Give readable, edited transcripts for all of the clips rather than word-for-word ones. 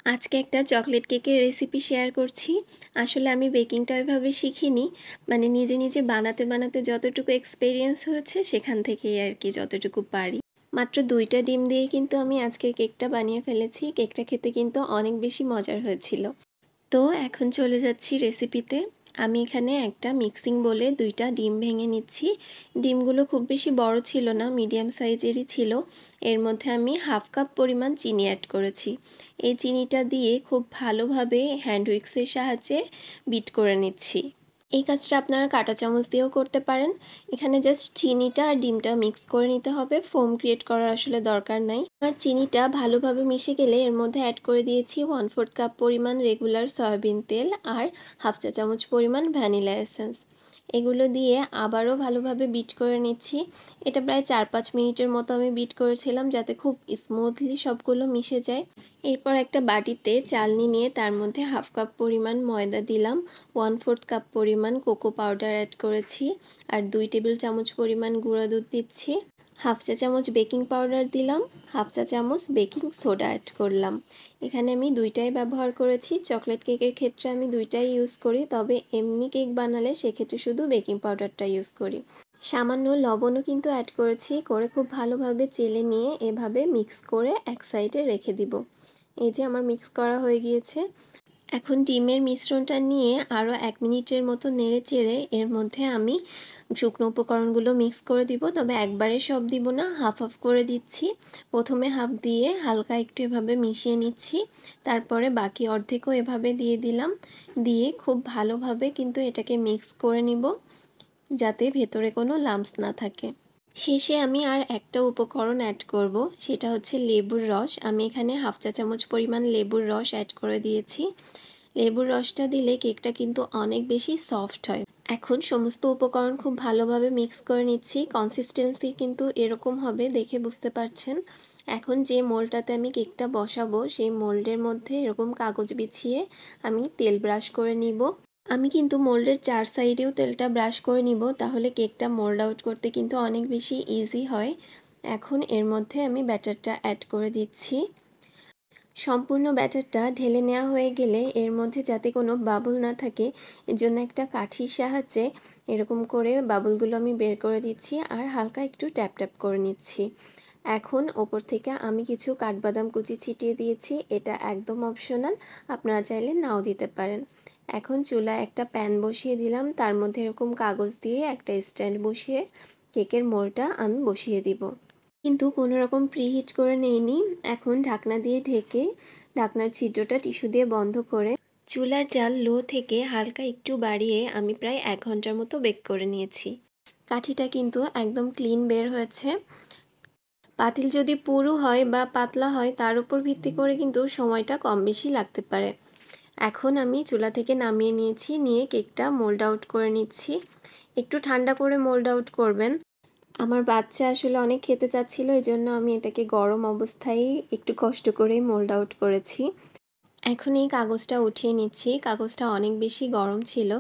আজকে একটা চকলেট কেকের রেসিপি শেয়ার করছি। আসলে আমি বেকিংটা ওইভাবে শিখিনি, মানে নিজে নিজে বানাতে বানাতে যতটুকু এক্সপেরিয়েন্স হয়েছে সেখান থেকেই আর কি যতটুকু পারি। মাত্র 2টা ডিম দিয়ে কিন্তু আমি আজকের কেকটা বানিয়ে ফেলেছি। কেকটা খেতে কিন্তু অনেক বেশি মজার হয়েছিল। তো এখন চলে যাচ্ছি রেসিপিতে। আমি এখানে একটা মিক্সিং বোলে 2টা ডিম ভেঙে নিচ্ছি। ডিমগুলো খুব বেশি বড় ছিল না, মিডিয়াম সাইজেরই ছিল। এর মধ্যে আমি 1/2 কাপ পরিমাণ চিনি অ্যাড করেছি। এই চিনিটা দিয়ে খুব ভালোভাবে হ্যান্ড উইক্সের সাহায্যে বিট করে নিচ্ছি। এই কাজটা আপনারা কাঁটা চামচ দিয়েও করতে পারেন। এখানে জাস্ট চিনিটা আর ডিমটা মিক্স করে নিতে হবে, ফোম ক্রিয়েট করার আসলে দরকার নাই। আর চিনিটা ভালোভাবে মিশে গেলে এর মধ্যে অ্যাড করে দিয়েছি 1/4 কাপ পরিমাণ রেগুলার সয়াবিন তেল আর 1/2 চা চামচ পরিমাণ ভ্যানিলা এসেন্স। এগুলো দিয়ে আবারও ভালোভাবে বিট করে নিচ্ছি। এটা প্রায় 4-5 মিনিটের মতো আমি বিট করেছিলাম যাতে খুব স্মুথলি সবগুলো মিশে যায়। এরপর একটা বাটিতে চালনি নিয়ে তার মধ্যে 1/2 কাপ পরিমাণ ময়দা দিলাম, 1/4 কাপ পরিমাণ কোকো পাউডার অ্যাড করেছি আর 2 টেবিল চামচ পরিমাণ গুঁড়া দুধ দিচ্ছি। 1/2 চা চামচ বেকিং পাউডার দিলাম, 1/2 চা চামচ বেকিং সোডা অ্যাড করলাম। এখানে আমি 2টাই ব্যবহার করেছি। চকলেট কেকের ক্ষেত্রে আমি 2টাই ইউজ করি, তবে এমনি কেক বানালে সেক্ষেত্রে শুধু বেকিং পাউডারটা ইউজ করি। সামান্য লবণও কিন্তু অ্যাড করেছি, করে খুব ভালোভাবে চেলে নিয়ে এভাবে মিক্স করে এক সাইডে রেখে দিব। এই যে আমার মিক্স করা হয়ে গিয়েছে। এখন ডিমের মিশ্রণটা নিয়ে আরও 1 মিনিটের মতো নেড়ে চেড়ে এর মধ্যে আমি শুকনো উপকরণগুলো মিক্স করে দিব, তবে একবারে সব দিব না, হাফ হাফ করে দিচ্ছি। প্রথমে হাফ দিয়ে হালকা একটু এভাবে মিশিয়ে নিচ্ছি, তারপরে বাকি অর্ধেকও এভাবে দিয়ে দিলাম। দিয়ে খুব ভালোভাবে কিন্তু এটাকে মিক্স করে নিব যাতে ভেতরে কোনো লাম্পস না থাকে। শেষে আমি আর একটা উপকরণ অ্যাড করব, সেটা হচ্ছে লেবুর রস। আমি এখানে 1/2 চা চামচ পরিমাণ লেবুর রস অ্যাড করে দিয়েছি। লেবুর রসটা দিলে কেকটা কিন্তু অনেক বেশি সফট হয়। এখন সমস্ত উপকরণ খুব ভালোভাবে মিক্স করে নিচ্ছি। কনসিস্টেন্সি কিন্তু এরকম হবে, দেখে বুঝতে পারছেন। এখন যে মোল্ডটাতে আমি কেকটা বসাবো সেই মোল্ডের মধ্যে এরকম কাগজ বিছিয়ে আমি তেল ব্রাশ করে নিব। আমি কিন্তু মোল্ডের 4 সাইডেও তেলটা ব্রাশ করে নিব, তাহলে কেকটা মোল্ড আউট করতে কিন্তু অনেক বেশি ইজি হয়। এখন এর মধ্যে আমি ব্যাটারটা অ্যাড করে দিচ্ছি। সম্পূর্ণ ব্যাটারটা ঢেলে নেওয়া হয়ে গেলে এর মধ্যে যাতে কোনো বাবল না থাকে এজন্য একটা কাঠির সাহায্যে এরকম করে বাবলগুলো আমি বের করে দিচ্ছি আর হালকা একটু ট্যাপ ট্যাপ করে নিচ্ছি। এখন ওপর থেকে আমি কিছু কাঠবাদাম কুচি ছিটিয়ে দিয়েছি, এটা একদম অপশনাল, আপনারা চাইলে নাও দিতে পারেন। এখন চুলায় একটা প্যান বসিয়ে দিলাম, তার মধ্যে এরকম কাগজ দিয়ে একটা স্ট্যান্ড বসিয়ে কেকের মোল্ডটা আমি বসিয়ে দিব, কিন্তু কোনো রকম প্রিহিট করে নেইনি। এখন ঢাকনা দিয়ে ঢেকে ঢাকনার ছিদ্রটা টিস্যু দিয়ে বন্ধ করে চুলার জাল লো থেকে হালকা একটু বাড়িয়ে আমি প্রায় 1 ঘন্টার মতো বেক করে নিয়েছি। কাঠিটা কিন্তু একদম ক্লিন বের হয়েছে। পাতিল যদি পুরু হয় বা পাতলা হয় তার উপর ভিত্তি করে কিন্তু সময়টা কম বেশি লাগতে পারে। এখন আমি চুলা থেকে নামিয়ে নিয়েছি, নিয়ে কেকটা মোল্ড আউট করে নিচ্ছি। একটু ঠান্ডা করে মোল্ড আউট করবেন। আমার বাচ্চা আসলে অনেক খেতে চাচ্ছিল, এজন্য আমি এটাকে গরম অবস্থায় একটু কষ্ট করেই মোল্ড আউট করেছি। এখন এই কাগজটা উঠিয়ে নিচ্ছি। কাগজটা অনেক বেশি গরম ছিল,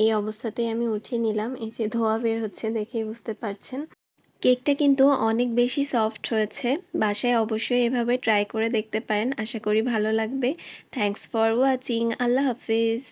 এই অবস্থাতেই আমি উঠিয়ে নিলাম। এই যে ধোঁয়া বের হচ্ছে, দেখেই বুঝতে পারছেন। কেকটা কিন্তু অনেক বেশি সফট হয়েছে। বাসায় অবশ্যই এভাবে ট্রাই করে দেখতে পারেন, আশা করি ভালো লাগবে। Thanks for watching. Allah Hafiz.